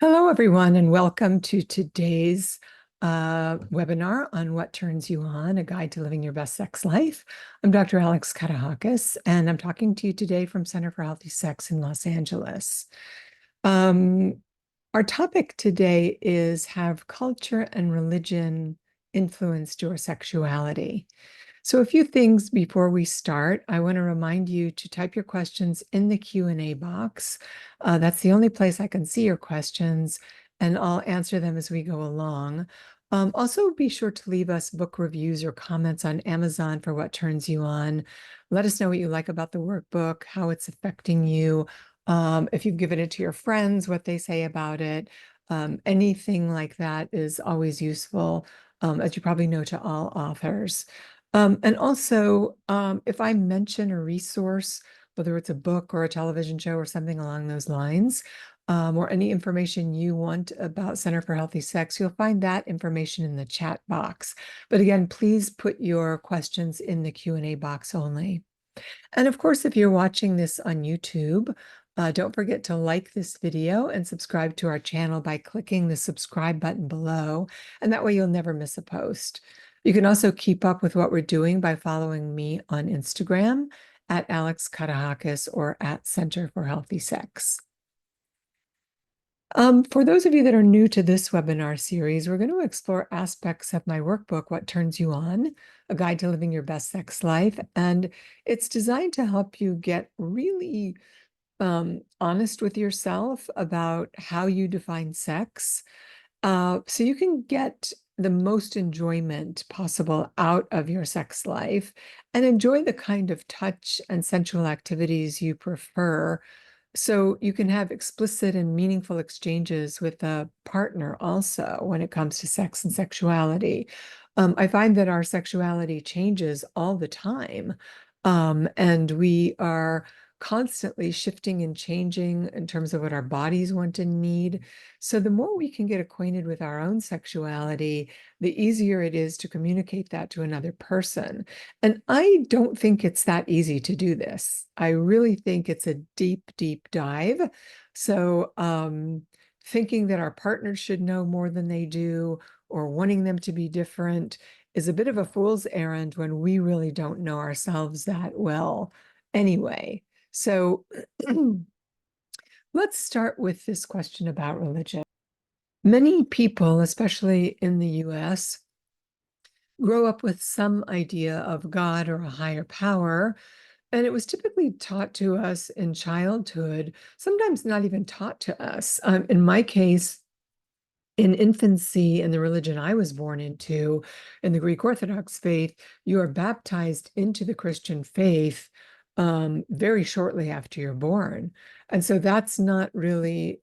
Hello, everyone, and welcome to today's webinar on What Turns You On, a guide to living your best sex life. I'm Dr. Alex Katehakis, and I'm talking to you today from Center for Healthy Sex in Los Angeles. Our topic today is, have culture and religion influenced your sexuality? So a few things before we start. I want to remind you to type your questions in the Q&A box. That's the only place I can see your questions, and I'll answer them as we go along. Also, be sure to leave us book reviews or comments on Amazon for What Turns You On. Let us know what you like about the workbook, how it's affecting you. If you've given it to your friends, what they say about it. Anything like that is always useful, as you probably know, to all authors. And also, if I mention a resource, whether it's a book or a television show or something along those lines, or any information you want about Center for Healthy Sex, you'll find that information in the chat box. But again, please put your questions in the Q&A box only. And of course, if you're watching this on YouTube, don't forget to like this video and subscribe to our channel by clicking the subscribe button below, and that way you'll never miss a post. You can also keep up with what we're doing by following me on Instagram at Alex Katehakis or at Center for Healthy Sex. For those of you that are new to this webinar series, we're going to explore aspects of my workbook, What Turns You On, a guide to living your best sex life. And it's designed to help you get really honest with yourself about how you define sex, so you can get the most enjoyment possible out of your sex life and enjoy the kind of touch and sensual activities you prefer, so you can have explicit and meaningful exchanges with a partner also when it comes to sex and sexuality. I find that our sexuality changes all the time, and we are constantly shifting and changing in terms of what our bodies want and need. So the more we can get acquainted with our own sexuality, the easier it is to communicate that to another person. And I don't think it's that easy to do this. I really think it's a deep, deep dive. So thinking that our partners should know more than they do or wanting them to be different is a bit of a fool's errand when we really don't know ourselves that well anyway. So let's start with this question about religion. Many people, especially in the US, grow up with some idea of God or a higher power, and it was typically taught to us in childhood, sometimes not even taught to us. In my case, in infancy, in the religion I was born into, in the Greek Orthodox faith, you are baptized into the Christian faith very shortly after you're born. And so that's not really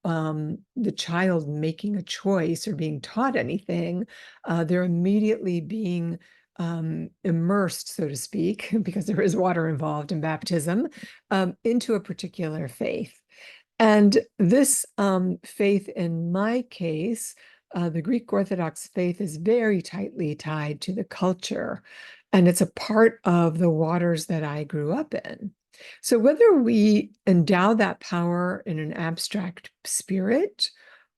the child making a choice or being taught anything. They're immediately being immersed, so to speak, because there is water involved in baptism, into a particular faith. And this faith, in my case, the Greek Orthodox faith, is very tightly tied to the culture, and it's a part of the waters that I grew up in. So whether we endow that power in an abstract spirit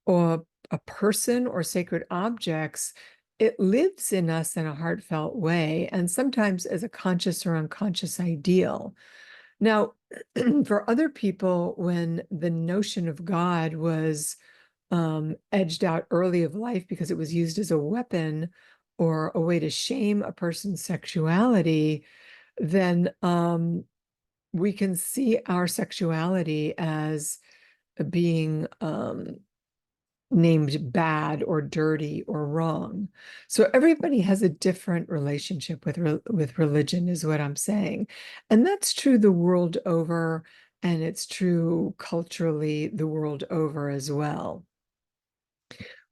or a person or sacred objects, it lives in us in a heartfelt way, and sometimes as a conscious or unconscious ideal. Now, for other people, when the notion of God was edged out early of life because it was used as a weapon or a way to shame a person's sexuality, then we can see our sexuality as being named bad or dirty or wrong. So everybody has a different relationship with religion, is what I'm saying. And that's true the world over, and it's true culturally the world over as well.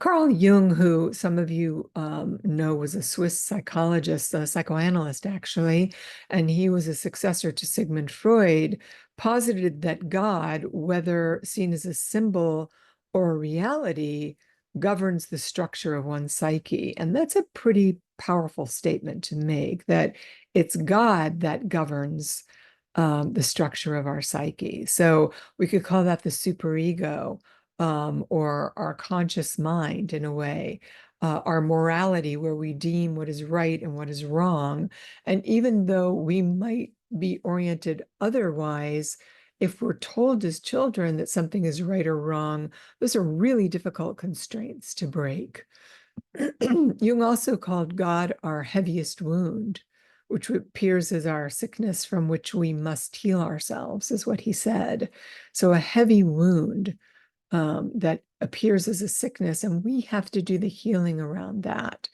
Carl Jung, who some of you know, was a Swiss psychologist, a psychoanalyst actually, and he was a successor to Sigmund Freud, posited that God, whether seen as a symbol or a reality, governs the structure of one's psyche. And that's a pretty powerful statement to make, that it's God that governs the structure of our psyche. So we could call that the superego, or our conscious mind in a way, our morality, where we deem what is right and what is wrong. And even though we might be oriented otherwise, if we're told as children that something is right or wrong, those are really difficult constraints to break. Jung also called God our heaviest wound, which appears as our sickness from which we must heal ourselves, is what he said. So a heavy wound that appears as a sickness, and we have to do the healing around that.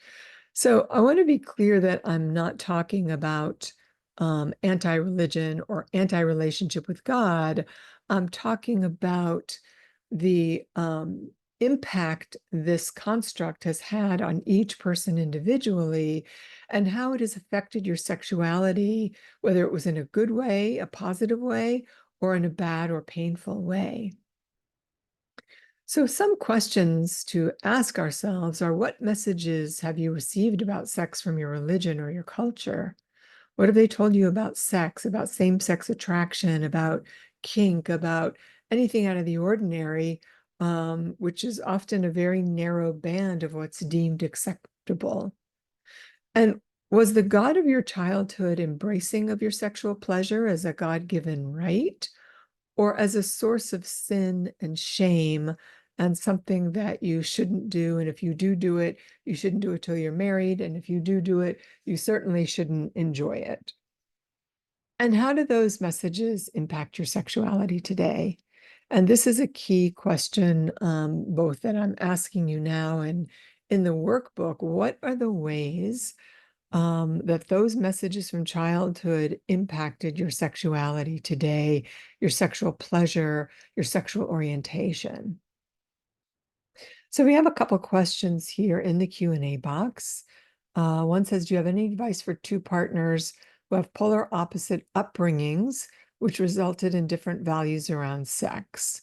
So I want to be clear that I'm not talking about anti-religion or anti-relationship with God. I'm talking about the impact this construct has had on each person individually and how it has affected your sexuality, whether it was in a good way, a positive way, or in a bad or painful way. So some questions to ask ourselves are, what messages have you received about sex from your religion or your culture? What have they told you about sex, about same-sex attraction, about kink, about anything out of the ordinary, which is often a very narrow band of what's deemed acceptable? And was the God of your childhood embracing of your sexual pleasure as a God-given right, or as a source of sin and shame and something that you shouldn't do? And if you do it, you shouldn't do it till you're married. And if you do it, you certainly shouldn't enjoy it. And how do those messages impact your sexuality today? And this is a key question, both that I'm asking you now and in the workbook. What are the ways that those messages from childhood impacted your sexuality today, your sexual pleasure, your sexual orientation? So we have a couple questions here in the Q&A box. One says, do you have any advice for two partners who have polar opposite upbringings, which resulted in different values around sex?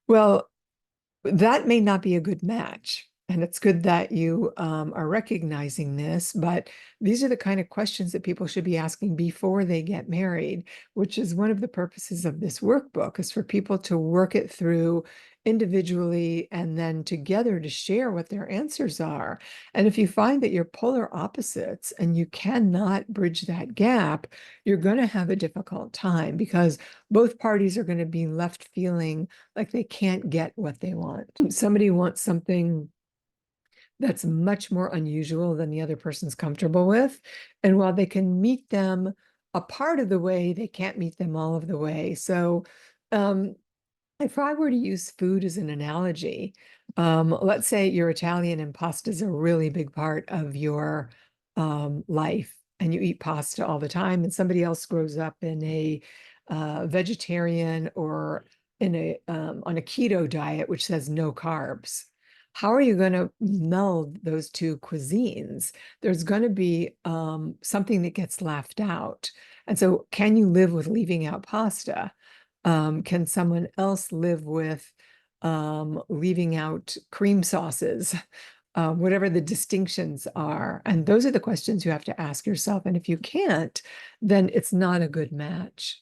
Well, that may not be a good match. And it's good that you are recognizing this, but these are the kind of questions that people should be asking before they get married, which is one of the purposes of this workbook, is for people to work it through individually and then together to share what their answers are. And if you find that you're polar opposites and you cannot bridge that gap, you're going to have a difficult time because both parties are going to be left feeling like they can't get what they want. Somebody wants something that's much more unusual than the other person's comfortable with. And while they can meet them a part of the way, they can't meet them all of the way. So if I were to use food as an analogy, let's say you're Italian and pasta is a really big part of your life, and you eat pasta all the time, and somebody else grows up in a vegetarian or in a on a keto diet, which says no carbs. How are you going to meld those two cuisines? There's going to be something that gets left out. And so, can you live with leaving out pasta? Can someone else live with leaving out cream sauces, whatever the distinctions are? And those are the questions you have to ask yourself. And if you can't, then it's not a good match.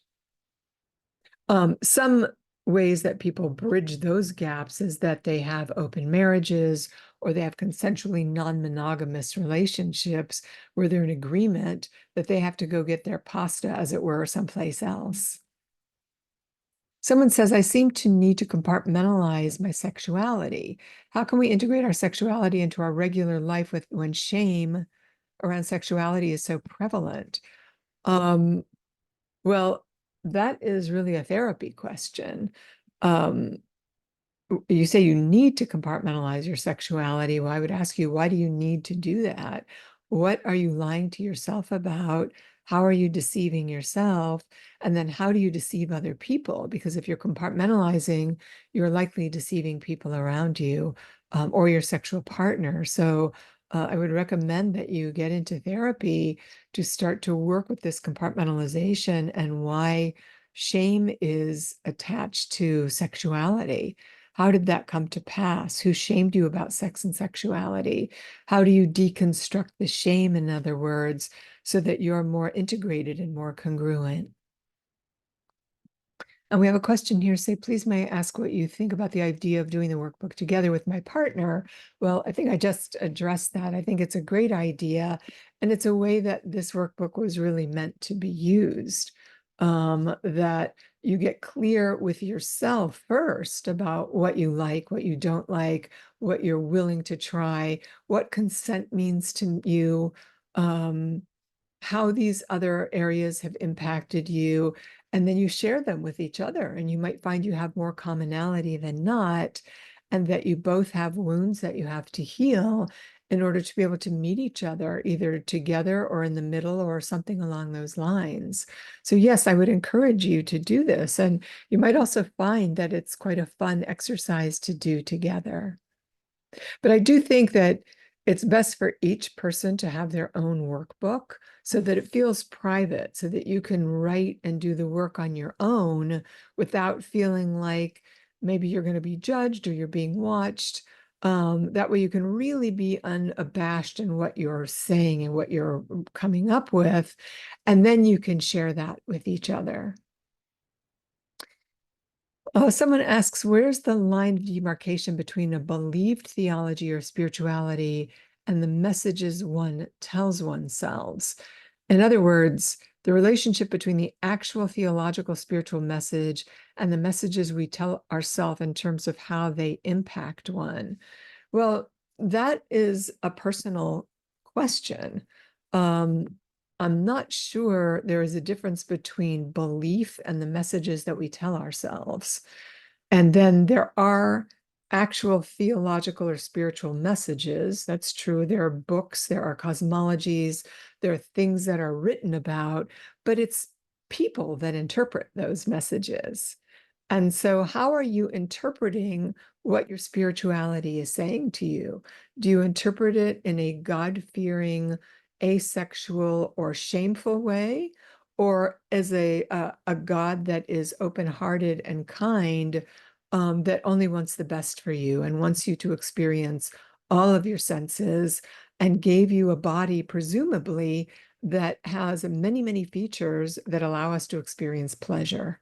Some ways that people bridge those gaps is that they have open marriages or they have consensually non-monogamous relationships where they're in agreement that they have to go get their pasta, as it were, someplace else. Someone says, I seem to need to compartmentalize my sexuality. How can we integrate our sexuality into our regular life when shame around sexuality is so prevalent? Well, that is really a therapy question. Um, you say you need to compartmentalize your sexuality. Well, I would ask you, why do you need to do that? What are you lying to yourself about? How are you deceiving yourself? And then how do you deceive other people? Because if you're compartmentalizing, you're likely deceiving people around you, or your sexual partner. So I would recommend that you get into therapy to start to work with this compartmentalization and why shame is attached to sexuality. How did that come to pass? Who shamed you about sex and sexuality? How do you deconstruct the shame, in other words, so that you're more integrated and more congruent? And we have a question here. Say, please may I ask what you think about the idea of doing the workbook together with my partner? Well, I think I just addressed that. I think it's a great idea. And it's a way that this workbook was really meant to be used. That you get clear with yourself first about what you like, what you don't like, what you're willing to try, what consent means to you, how these other areas have impacted you, and then you share them with each other, and you might find you have more commonality than not, and that you both have wounds that you have to heal in order to be able to meet each other, either together or in the middle or something along those lines. So yes, I would encourage you to do this, and you might also find that it's quite a fun exercise to do together. But I do think that it's best for each person to have their own workbook so that it feels private, so that you can write and do the work on your own without feeling like maybe you're going to be judged or you're being watched. That way you can really be unabashed in what you're saying and what you're coming up with, and then you can share that with each other. Someone asks, where's the line of demarcation between a believed theology or spirituality and the messages one tells oneself? In other words, the relationship between the actual theological spiritual message and the messages we tell ourselves in terms of how they impact one. Well, that is a personal question. I'm not sure there is a difference between belief and the messages that we tell ourselves. And then there are actual theological or spiritual messages. That's true. There are books, there are cosmologies, there are things that are written about, but it's people that interpret those messages. And so, how are you interpreting what your spirituality is saying to you? Do you interpret it in a God-fearing, asexual, or shameful way, or as a God that is open-hearted and kind, that only wants the best for you and wants you to experience all of your senses and gave you a body, presumably, that has many, many features that allow us to experience pleasure?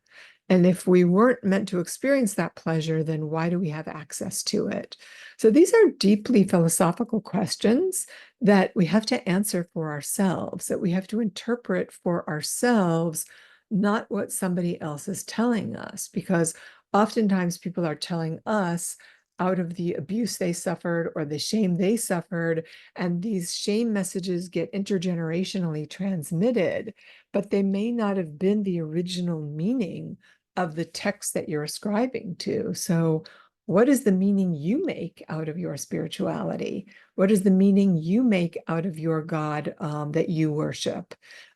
And if we weren't meant to experience that pleasure, then why do we have access to it? So these are deeply philosophical questions that we have to answer for ourselves, that we have to interpret for ourselves, not what somebody else is telling us, because oftentimes people are telling us out of the abuse they suffered or the shame they suffered, and these shame messages get intergenerationally transmitted, but they may not have been the original meaning of the text that you're ascribing to. So, what is the meaning you make out of your spirituality? What is the meaning you make out of your God that you worship?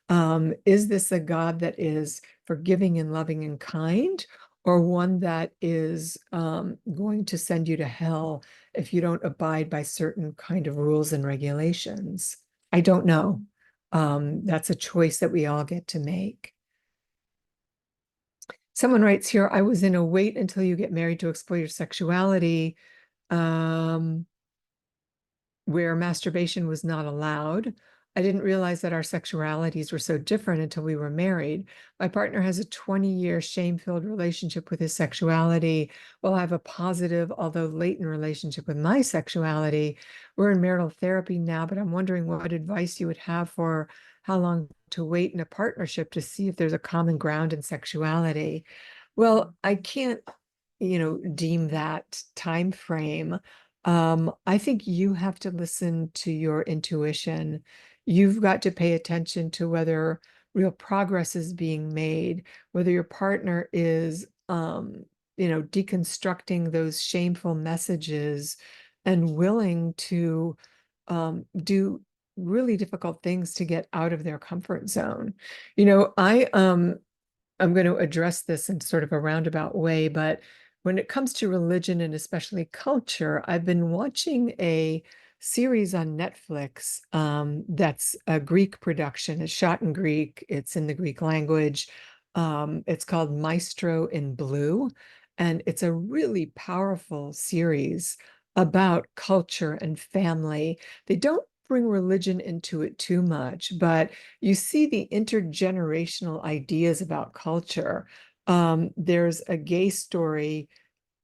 Is this a God that is forgiving and loving and kind, or one that is going to send you to hell if you don't abide by certain kind of rules and regulations? I don't know. That's a choice that we all get to make. Someone writes here, I was in a wait until you get married to explore your sexuality, where masturbation was not allowed. I didn't realize that our sexualities were so different until we were married. My partner has a 20-year shame-filled relationship with his sexuality, while I have a positive, although latent relationship with my sexuality. We're in marital therapy now, but I'm wondering what advice you would have for how long to wait in a partnership to see if there's a common ground in sexuality. Well, I can't, deem that time frame. I think you have to listen to your intuition. You've got to pay attention to whether real progress is being made, whether your partner is, deconstructing those shameful messages and willing to do really difficult things to get out of their comfort zone. I'm going to address this in sort of a roundabout way, but when it comes to religion and especially culture, I've been watching a series on Netflix that's a Greek production. It's shot in Greek. It's in the Greek language. It's called Maestro in Blue, and it's a really powerful series about culture and family. They don't bring religion into it too much, but you see the intergenerational ideas about culture. There's a gay story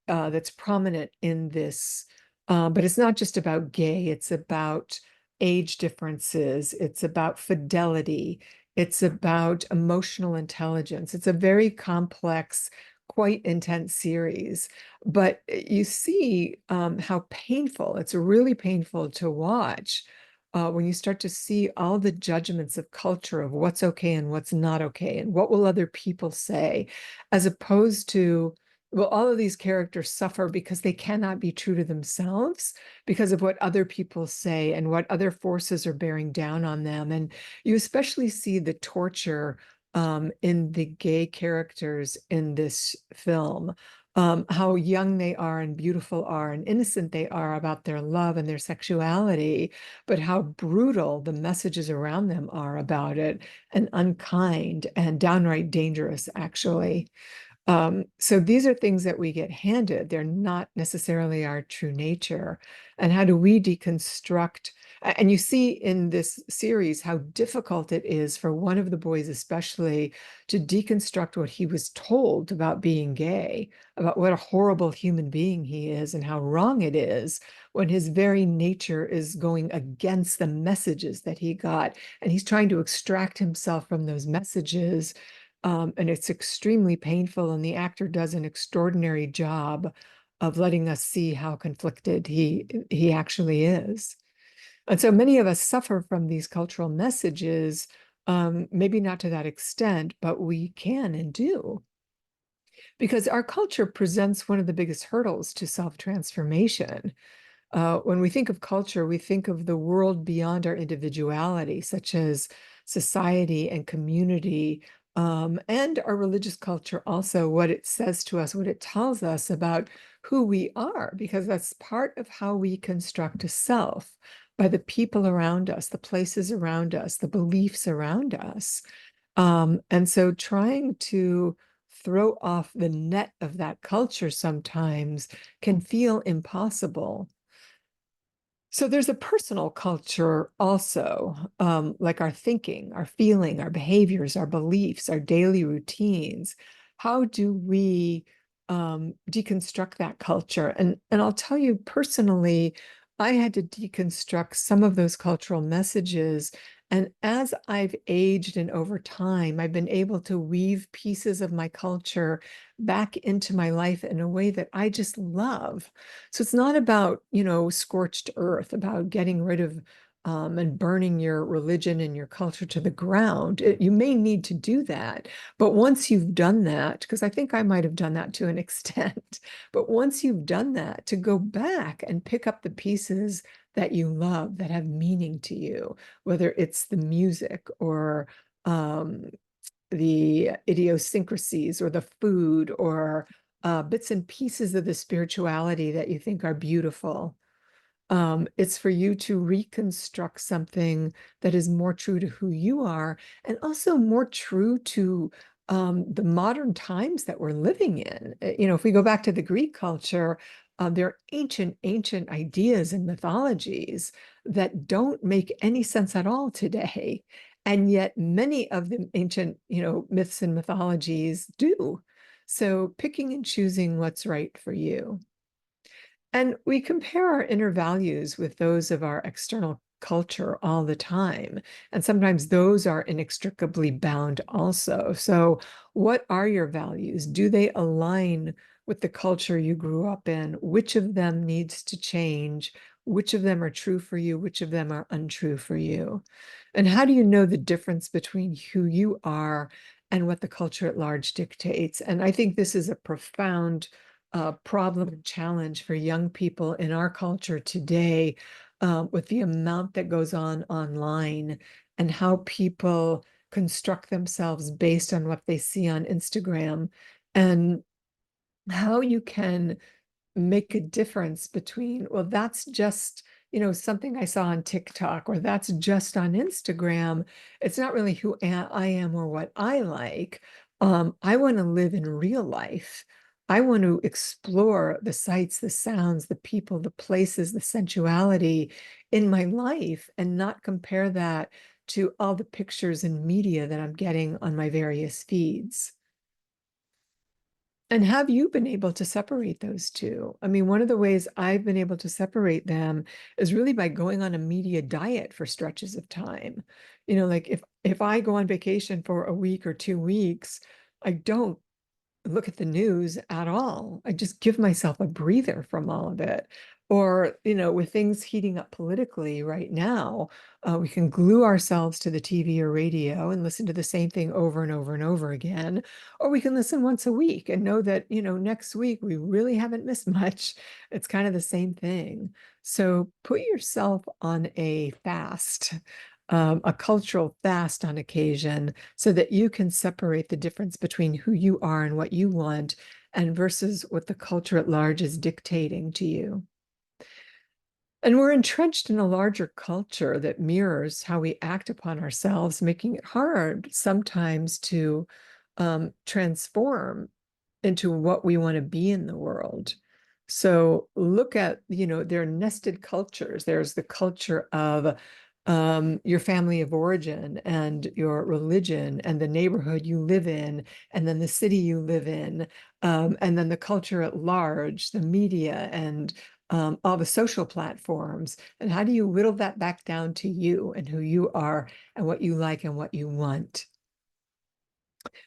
that's prominent in this, but it's not just about gay, it's about age differences, it's about fidelity, it's about emotional intelligence. It's a very complex, quite intense series, but you see how painful, it's really painful to watch when you start to see all the judgments of culture of what's okay and what's not okay, and what will other people say, as opposed to, well, all of these characters suffer because they cannot be true to themselves because of what other people say and what other forces are bearing down on them. And you especially see the torture in the gay characters in this film, how young they are and beautiful are and innocent they are about their love and their sexuality, but how brutal the messages around them are about it, and unkind and downright dangerous, actually. So these are things that we get handed. They're not necessarily our true nature. And how do we deconstruct? And you see in this series how difficult it is for one of the boys, especially, to deconstruct what he was told about being gay, about what a horrible human being he is and how wrong it is, when his very nature is going against the messages that he got. And he's trying to extract himself from those messages, and it's extremely painful, and the actor does an extraordinary job of letting us see how conflicted he actually is. And so many of us suffer from these cultural messages, maybe not to that extent, but we can and do, because our culture presents one of the biggest hurdles to self-transformation. When we think of culture, we think of the world beyond our individuality, such as society and community, and our religious culture also, what it says to us, what it tells us about who we are, because that's part of how we construct a self, by the people around us, the places around us, the beliefs around us. And so trying to throw off the net of that culture sometimes can feel impossible. So there's a personal culture also, like our thinking, our feeling, our behaviors, our beliefs, our daily routines. How do we deconstruct that culture? And I'll tell you personally, I had to deconstruct some of those cultural messages. And as I've aged and over time, I've been able to weave pieces of my culture back into my life in a way that I just love. So it's not about, scorched earth, about getting rid of and burning your religion and your culture to the ground. You may need to do that, but once you've done that, because I think I might have done that to an extent, but once you've done that, to go back and pick up the pieces that you love, that have meaning to you, whether it's the music or um, the idiosyncrasies or the food or bits and pieces of the spirituality that you think are beautiful. It's for you to reconstruct something that is more true to who you are, and also more true to the modern times that we're living in. If we go back to the Greek culture, there are ancient, ancient ideas and mythologies that don't make any sense at all today. And yet many of the ancient, myths and mythologies do. So picking and choosing what's right for you. And we compare our inner values with those of our external culture all the time. And sometimes those are inextricably bound also. So, what are your values? Do they align with the culture you grew up in? Which of them needs to change? Which of them are true for you? Which of them are untrue for you? And how do you know the difference between who you are and what the culture at large dictates? And I think this is a profound problem and challenge for young people in our culture today, with the amount that goes on online and how people construct themselves based on what they see on Instagram, and how you can make a difference between, well, that's just, something I saw on TikTok, or that's just on Instagram. It's not really who I am or what I like. I want to live in real life. I want to explore the sights, the sounds, the people, the places, the sensuality in my life, and not compare that to all the pictures and media that I'm getting on my various feeds. And have you been able to separate those two? I mean, one of the ways I've been able to separate them is really by going on a media diet for stretches of time. Like if I go on vacation for a week or 2 weeks, I don't look at the news at all. I just give myself a breather from all of it. Or, with things heating up politically right now, we can glue ourselves to the TV or radio and listen to the same thing over and over and over again. Or we can listen once a week and know that, next week we really haven't missed much. It's kind of the same thing. So put yourself on a fast. A cultural fast on occasion so that you can separate the difference between who you are and what you want and versus what the culture at large is dictating to you. And we're entrenched in a larger culture that mirrors how we act upon ourselves, making it hard sometimes to transform into what we want to be in the world. So look at, there are nested cultures. There's the culture of your family of origin and your religion and the neighborhood you live in, and then the city you live in, and then the culture at large, the media, and all the social platforms. And how do you whittle that back down to you and who you are and what you like and what you want?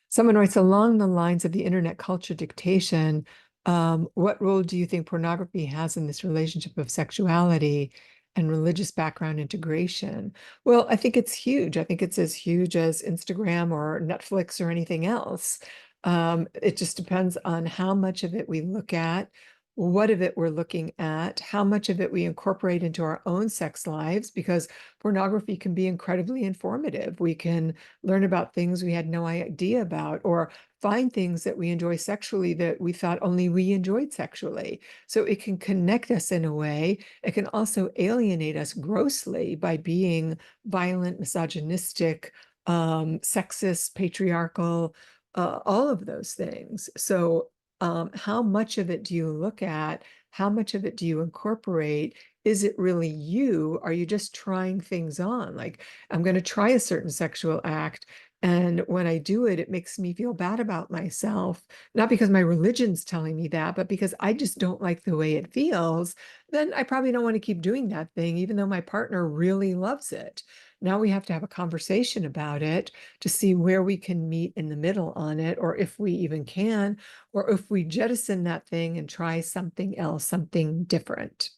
Someone writes, along the lines of the internet culture dictation, what role do you think pornography has in this relationship of sexuality and religious background integration? Well, I think it's huge. I think it's as huge as Instagram or Netflix or anything else. It just depends on how much of it we look at, what of it we're looking at, how much of it we incorporate into our own sex lives, because pornography can be incredibly informative. We can learn about things we had no idea about, or find things that we enjoy sexually that we thought only we enjoyed sexually. So it can connect us in a way. It can also alienate us grossly by being violent, misogynistic, sexist, patriarchal, all of those things. So how much of it do you look at? How much of it do you incorporate? Is it really you? Are you just trying things on? Like, I'm going to try a certain sexual act. And when I do it, it makes me feel bad about myself, not because my religion's telling me that, but because I just don't like the way it feels. Then I probably don't want to keep doing that thing, even though my partner really loves it. Now we have to have a conversation about it to see where we can meet in the middle on it, or if we even can, or if we jettison that thing and try something else, something different.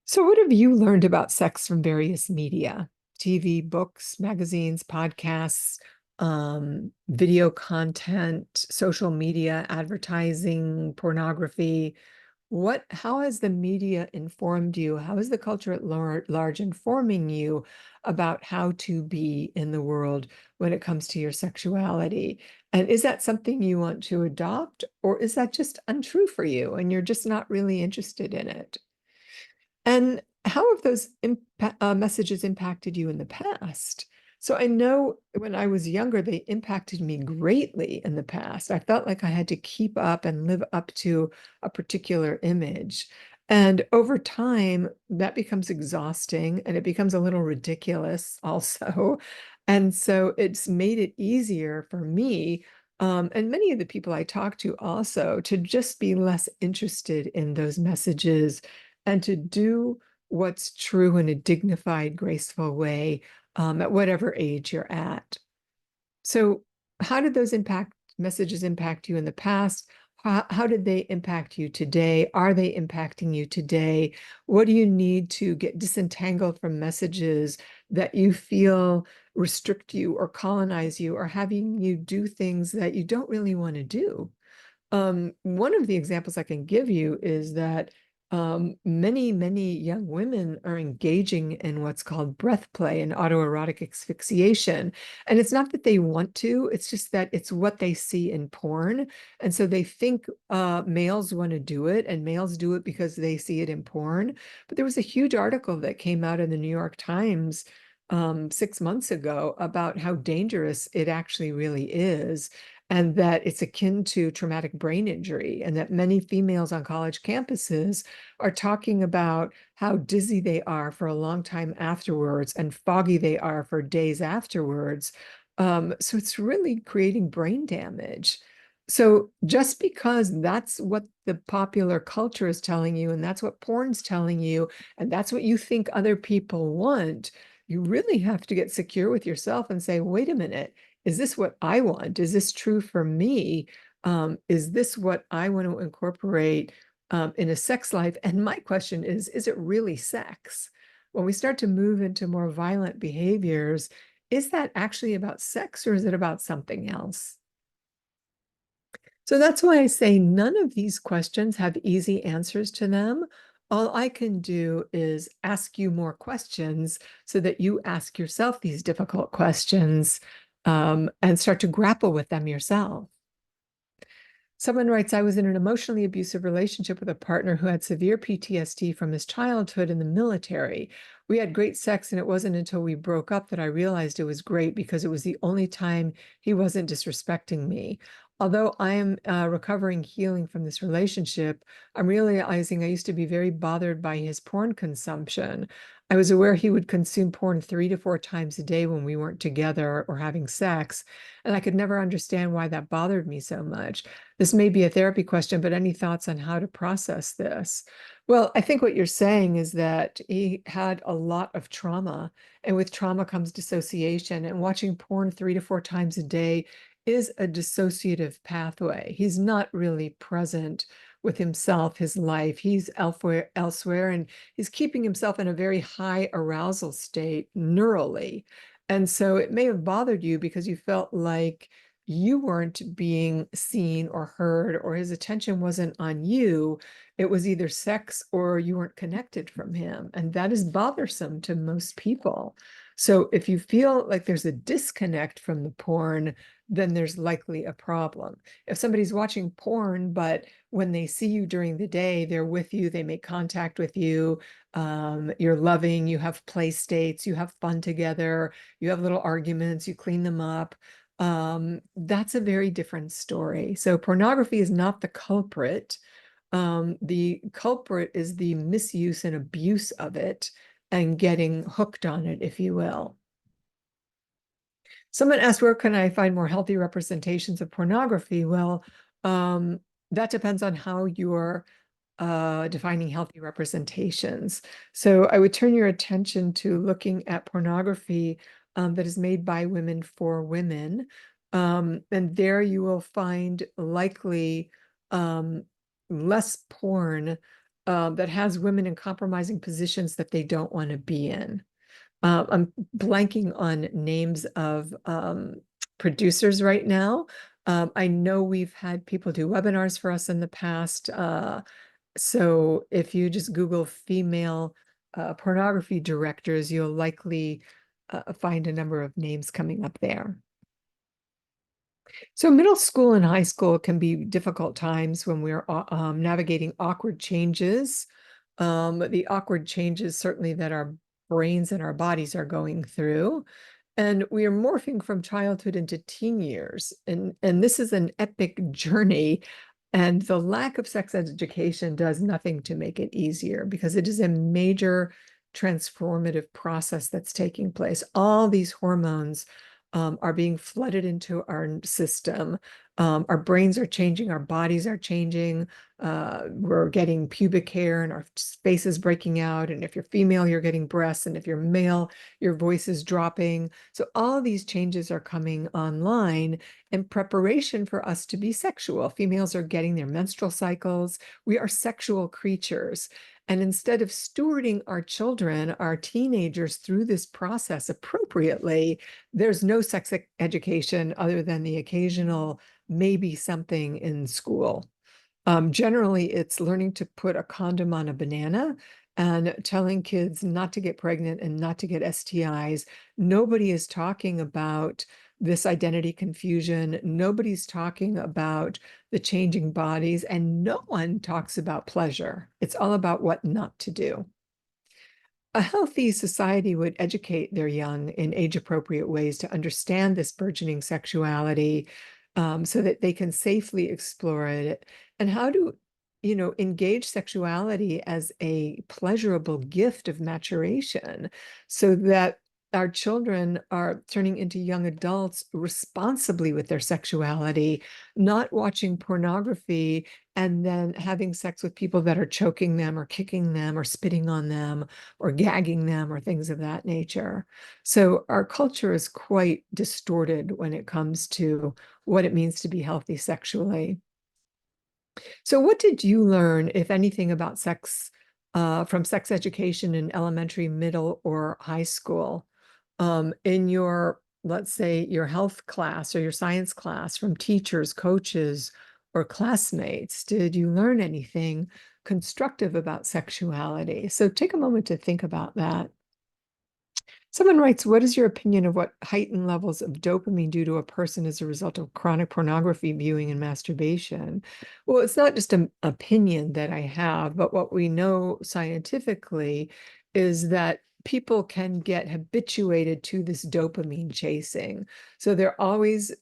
So, what have you learned about sex from various media? TV, books, magazines, podcasts, video content, social media, advertising, pornography? How has the media informed you? How is the culture at large informing you about how to be in the world when it comes to your sexuality? And is that something you want to adopt, or is that just untrue for you and you're just not really interested in it? And how have those messages impacted you in the past? So I know when I was younger, they impacted me greatly in the past. I felt like I had to keep up and live up to a particular image. And over time, that becomes exhausting and it becomes a little ridiculous also. And so it's made it easier for me, and many of the people I talk to also, to just be less interested in those messages and to do what's true in a dignified, graceful way, at whatever age you're at. So, how did those messages impact you in the past? How did they impact you today? Are they impacting you today? What do you need to get disentangled from messages that you feel restrict you or colonize you or having you do things that you don't really want to do? One of the examples I can give you is that many young women are engaging in what's called breath play and autoerotic asphyxiation. And it's not that they want to, it's just that it's what they see in porn. And so they think males want to do it, and males do it because they see it in porn. But there was a huge article that came out in the New York Times 6 months ago about how dangerous it actually really is, and that it's akin to traumatic brain injury, and that many females on college campuses are talking about how dizzy they are for a long time afterwards and foggy they are for days afterwards, So it's really creating brain damage. So just because that's what the popular culture is telling you, and that's what porn's telling you, and that's what you think other people want, you really have to get secure with yourself and say, wait a minute, is this what I want? Is this true for me? Is this what I want to incorporate in a sex life? And my question is it really sex? When we start to move into more violent behaviors, is that actually about sex or is it about something else? So that's why I say none of these questions have easy answers to them. All I can do is ask you more questions so that you ask yourself these difficult questions and start to grapple with them yourself. Someone writes, I was in an emotionally abusive relationship with a partner who had severe PTSD from his childhood in the military. We had great sex, and it wasn't until we broke up that I realized it was great because it was the only time he wasn't disrespecting me. Although I am recovering healing from this relationship, I'm realizing I used to be very bothered by his porn consumption. I was aware he would consume porn 3 to 4 times a day when we weren't together or having sex, and I could never understand why that bothered me so much. This may be a therapy question, but any thoughts on how to process this? Well, I think what you're saying is that he had a lot of trauma, and with trauma comes dissociation, and watching porn 3 to 4 times a day is a dissociative pathway. He's not really present with himself, his life. He's elsewhere, and he's keeping himself in a very high arousal state neurally. And so it may have bothered you because you felt like you weren't being seen or heard, or his attention wasn't on you. It was either sex or you weren't connected from him. And that is bothersome to most people. So if you feel like there's a disconnect from the porn, then there's likely a problem. If somebody's watching porn, but when they see you during the day, they're with you, they make contact with you, you're loving, you have play states, you have fun together, you have little arguments, you clean them up, that's a very different story. So pornography is not the culprit. The culprit is the misuse and abuse of it and getting hooked on it, if you will. Someone asked, where can I find more healthy representations of pornography? Well, that depends on how you're defining healthy representations. So I would turn your attention to looking at pornography that is made by women for women. And there you will find likely less porn that has women in compromising positions that they don't want to be in. I'm blanking on names of producers right now. I know we've had people do webinars for us in the past. So if you just Google female pornography directors, you'll likely find a number of names coming up there. So middle school and high school can be difficult times when we're navigating awkward changes. The awkward changes certainly that our brains and our bodies are going through. And we are morphing from childhood into teen years. And this is an epic journey. And the lack of sex education does nothing to make it easier because it is a major transformative process that's taking place. All these hormones are being flooded into our system. Our brains are changing, our bodies are changing. We're getting pubic hair and our face is breaking out. And if you're female, you're getting breasts. And if you're male, your voice is dropping. So all these changes are coming online in preparation for us to be sexual. Females are getting their menstrual cycles. We are sexual creatures. And instead of stewarding our children, our teenagers through this process appropriately, there's no sex education other than the occasional maybe something in school. Generally, it's learning to put a condom on a banana and telling kids not to get pregnant and not to get STIs. Nobody is talking about this identity confusion. Nobody's talking about the changing bodies, and no one talks about pleasure. It's all about what not to do. A healthy society would educate their young in age-appropriate ways to understand this burgeoning sexuality, so that they can safely explore it, and how to, engage sexuality as a pleasurable gift of maturation so that our children are turning into young adults responsibly with their sexuality, not watching pornography and then having sex with people that are choking them or kicking them or spitting on them or gagging them or things of that nature. So our culture is quite distorted when it comes to what it means to be healthy sexually. So what did you learn, if anything, about sex from sex education in elementary, middle, or high school? In your, let's say, your health class or your science class, from teachers, coaches, or classmates? Did you learn anything constructive about sexuality? So take a moment to think about that. Someone writes, what is your opinion of what heightened levels of dopamine do to a person as a result of chronic pornography viewing and masturbation? Well, it's not just an opinion that I have, but what we know scientifically is that people can get habituated to this dopamine chasing. So they're always,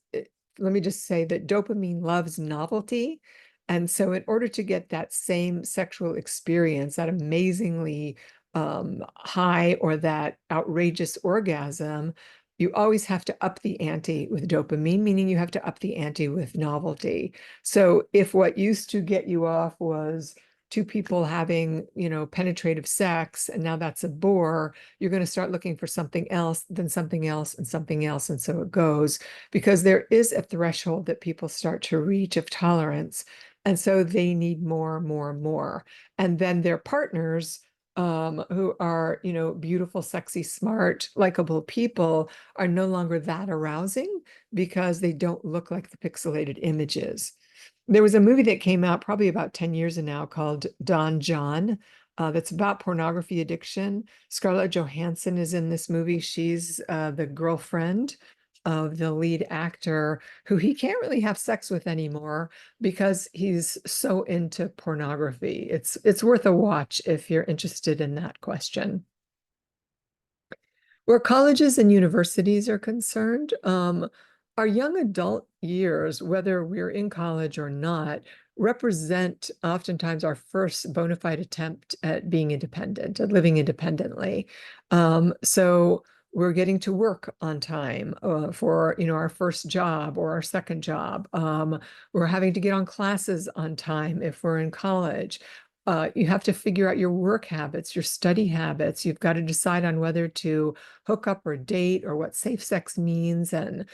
let me just say that dopamine loves novelty. And so in order to get that same sexual experience, that amazingly high or that outrageous orgasm, you always have to up the ante with dopamine, meaning you have to up the ante with novelty. So if what used to get you off was two people having, penetrative sex, and now that's a bore, you're going to start looking for something else, then something else, and something else. And so it goes, because there is a threshold that people start to reach of tolerance. And so they need more, more, more. And then their partners, who are, beautiful, sexy, smart, likable people, are no longer that arousing because they don't look like the pixelated images. There was a movie that came out probably about 10 years ago now called Don John, that's about pornography addiction. Scarlett Johansson is in this movie. She's the girlfriend of the lead actor who he can't really have sex with anymore because he's so into pornography. It's worth a watch if you're interested in that question. Where colleges and universities are concerned, our young adult years, whether we're in college or not, represent oftentimes our first bona fide attempt at being independent, at living independently. So we're getting to work on time for our first job or our second job. We're having to get on classes on time if we're in college. You have to figure out your work habits, your study habits. You've got to decide on whether to hook up or date or what safe sex means. And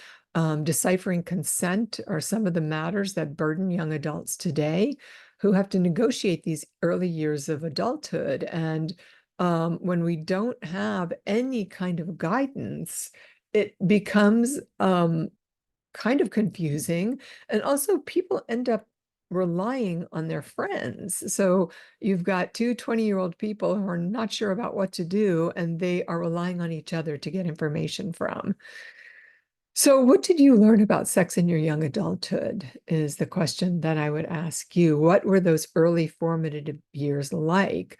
deciphering consent are some of the matters that burden young adults today who have to negotiate these early years of adulthood. And when we don't have any kind of guidance, it becomes kind of confusing. And also, people end up relying on their friends. So you've got two 20-year-old people who are not sure about what to do, and they are relying on each other to get information from. So, what did you learn about sex in your young adulthood? Is the question that I would ask you. What were those early formative years like?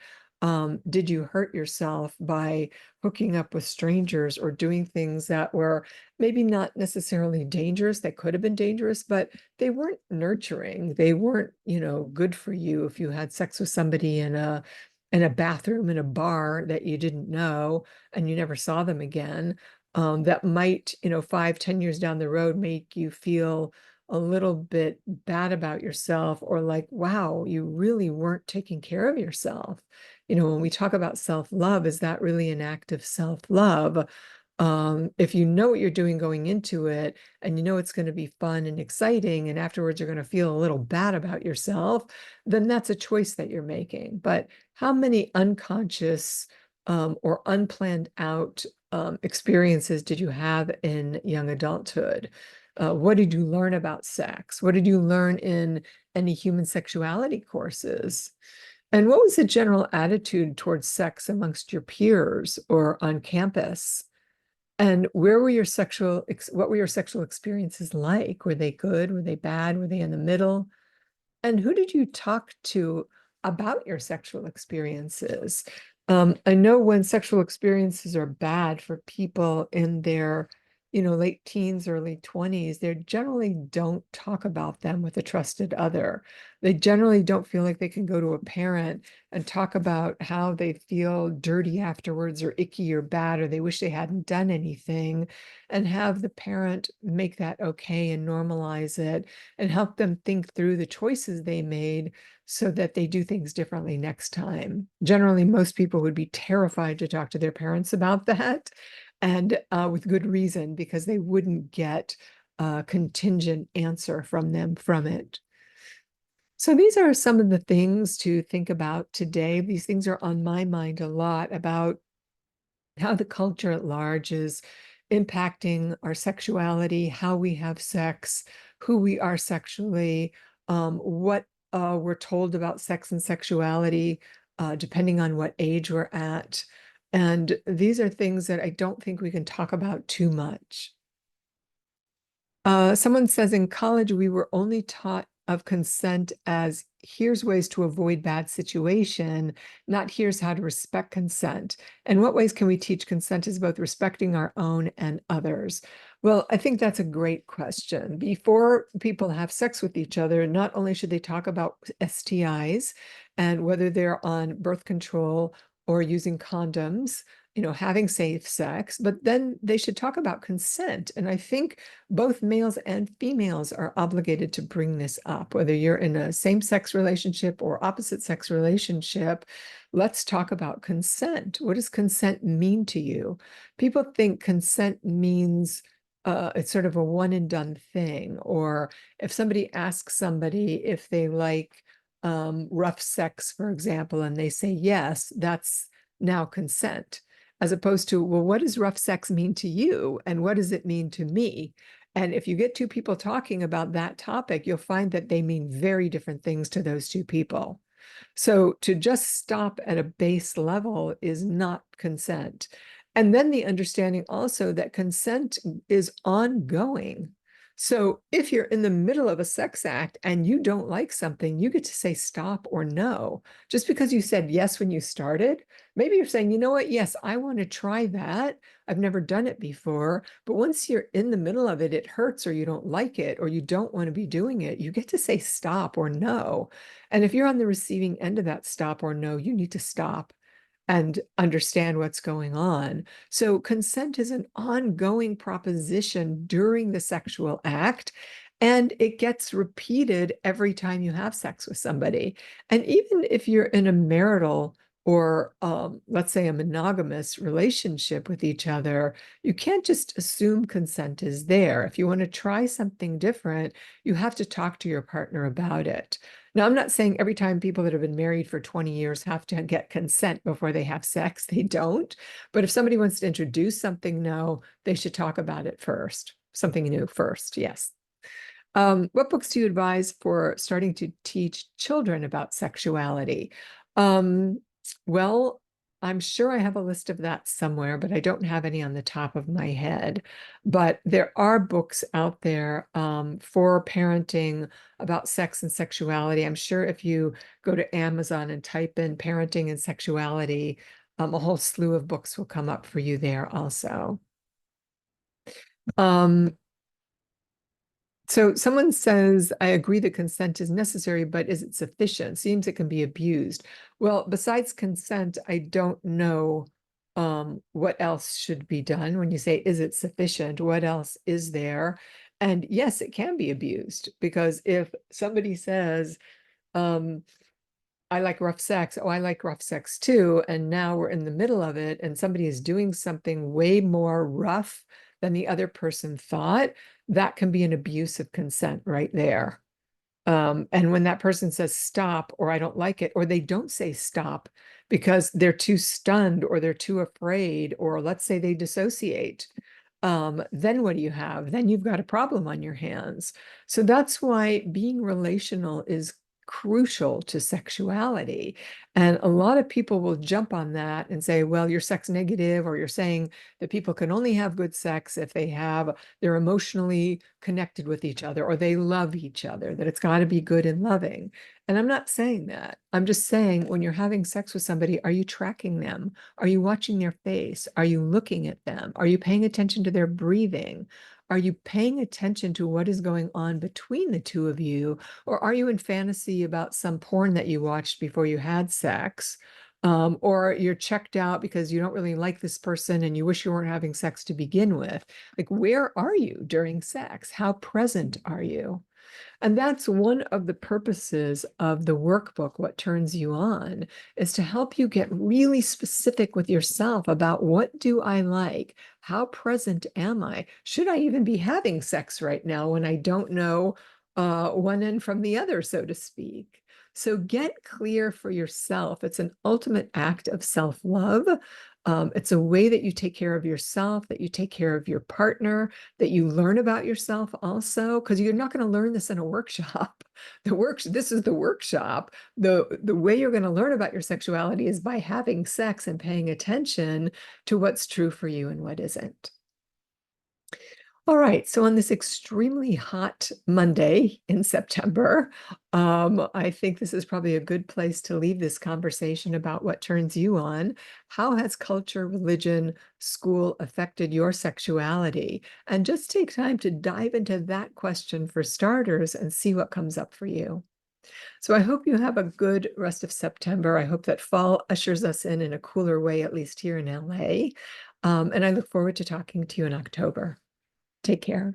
Did you hurt yourself by hooking up with strangers or doing things that were maybe not necessarily dangerous? They could have been dangerous, but they weren't nurturing. They weren't, good for you if you had sex with somebody in a bathroom in a bar that you didn't know and you never saw them again. That might, 5, 10 years down the road, make you feel a little bit bad about yourself, or like, wow, you really weren't taking care of yourself. When we talk about self-love, is that really an act of self-love? If you know what you're doing going into it, and you know it's going to be fun and exciting, and afterwards you're going to feel a little bad about yourself, then that's a choice that you're making. But how many unconscious or unplanned out experiences did you have in young adulthood? What did you learn about sex? What did you learn in any human sexuality courses? And what was the general attitude towards sex amongst your peers or on campus? And what were your sexual experiences like? Were they good? Were they bad? Were they in the middle? And who did you talk to about your sexual experiences? I know when sexual experiences are bad for people in their, late teens, early 20s, they generally don't talk about them with a trusted other. They generally don't feel like they can go to a parent and talk about how they feel dirty afterwards or icky or bad, or they wish they hadn't done anything, and have the parent make that okay and normalize it and help them think through the choices they made so that they do things differently next time. Generally, most people would be terrified to talk to their parents about that, and with good reason, because they wouldn't get a contingent answer from them from it. So these are some of the things to think about today. These things are on my mind a lot, about how the culture at large is impacting our sexuality, how we have sex, who we are sexually, what we're told about sex and sexuality, depending on what age we're at. And these are things that I don't think we can talk about too much. Someone says, in college, we were only taught of consent as here's ways to avoid bad situation, not here's how to respect consent. And what ways can we teach consent as both respecting our own and others? Well, I think that's a great question. Before people have sex with each other, not only should they talk about STIs and whether they're on birth control or using condoms, having safe sex, but then they should talk about consent. And I think both males and females are obligated to bring this up, whether you're in a same-sex relationship or opposite-sex relationship. Let's talk about consent. What does consent mean to you? People think consent means it's sort of a one and done thing, or if somebody asks somebody if they like rough sex, for example, and they say yes, that's now consent, as opposed to, well, what does rough sex mean to you? And what does it mean to me? And if you get two people talking about that topic, you'll find that they mean very different things to those two people. So to just stop at a base level is not consent. And then the understanding also that consent is ongoing. So if you're in the middle of a sex act and you don't like something, you get to say stop or no. Just because you said yes when you started, maybe you're saying, you know what, yes, I want to try that. I've never done it before. But once you're in the middle of it, it hurts, or you don't like it, or you don't want to be doing it, you get to say stop or no. And if you're on the receiving end of that stop or no, you need to stop and understand what's going on. So consent is an ongoing proposition during the sexual act, and it gets repeated every time you have sex with somebody. And even if you're in a marital or let's say a monogamous relationship with each other, you can't just assume consent is there. If you want to try something different, you have to talk to your partner about it. Now, I'm not saying every time people that have been married for 20 years have to get consent before they have sex. They don't. But if somebody wants to introduce something new, they should talk about it first. Something new first, yes. What books do you advise for starting to teach children about sexuality? Well, I'm sure I have a list of that somewhere, but I don't have any on the top of my head. But there are books out there for parenting about sex and sexuality. I'm sure if you go to Amazon and type in parenting and sexuality, a whole slew of books will come up for you there also. So someone says, I agree that consent is necessary, but is it sufficient? Seems it can be abused. Well, besides consent, I don't know what else should be done. When you say, is it sufficient? What else is there? And yes, it can be abused, because if somebody says, I like rough sex. Oh, I like rough sex too. And now we're in the middle of it, and somebody is doing something way more rough than the other person thought. That can be an abuse of consent right there. And when that person says stop, or I don't like it, or they don't say stop because they're too stunned or they're too afraid, or let's say they dissociate, then what do you have? Then you've got a problem on your hands. So that's why being relational is crucial to sexuality. And a lot of people will jump on that and say, well, you're sex negative, or you're saying that people can only have good sex if they're emotionally connected with each other, or they love each other, that it's got to be good and loving. And I'm not saying that. I'm just saying, when you're having sex with somebody, are you tracking them? Are you watching their face? Are you looking at them? Are you paying attention to their breathing? Are you paying attention to what is going on between the two of you? Or are you in fantasy about some porn that you watched before you had sex? Or you're checked out because you don't really like this person and you wish you weren't having sex to begin with. Like, where are you during sex? How present are you? And that's one of the purposes of the workbook, What Turns You On, is to help you get really specific with yourself about, what do I like? How present am I? Should I even be having sex right now when I don't know one end from the other, so to speak? So get clear for yourself. It's an ultimate act of self-love. It's a way that you take care of yourself, that you take care of your partner, that you learn about yourself also, because you're not going to learn this in a workshop. This is the workshop. The way you're going to learn about your sexuality is by having sex and paying attention to what's true for you and what isn't. All right, so on this extremely hot Monday in September, I think this is probably a good place to leave this conversation about what turns you on. How has culture, religion, school affected your sexuality? And just take time to dive into that question for starters and see what comes up for you. So I hope you have a good rest of September. I hope that fall ushers us in a cooler way, at least here in LA. And I look forward to talking to you in October. Take care.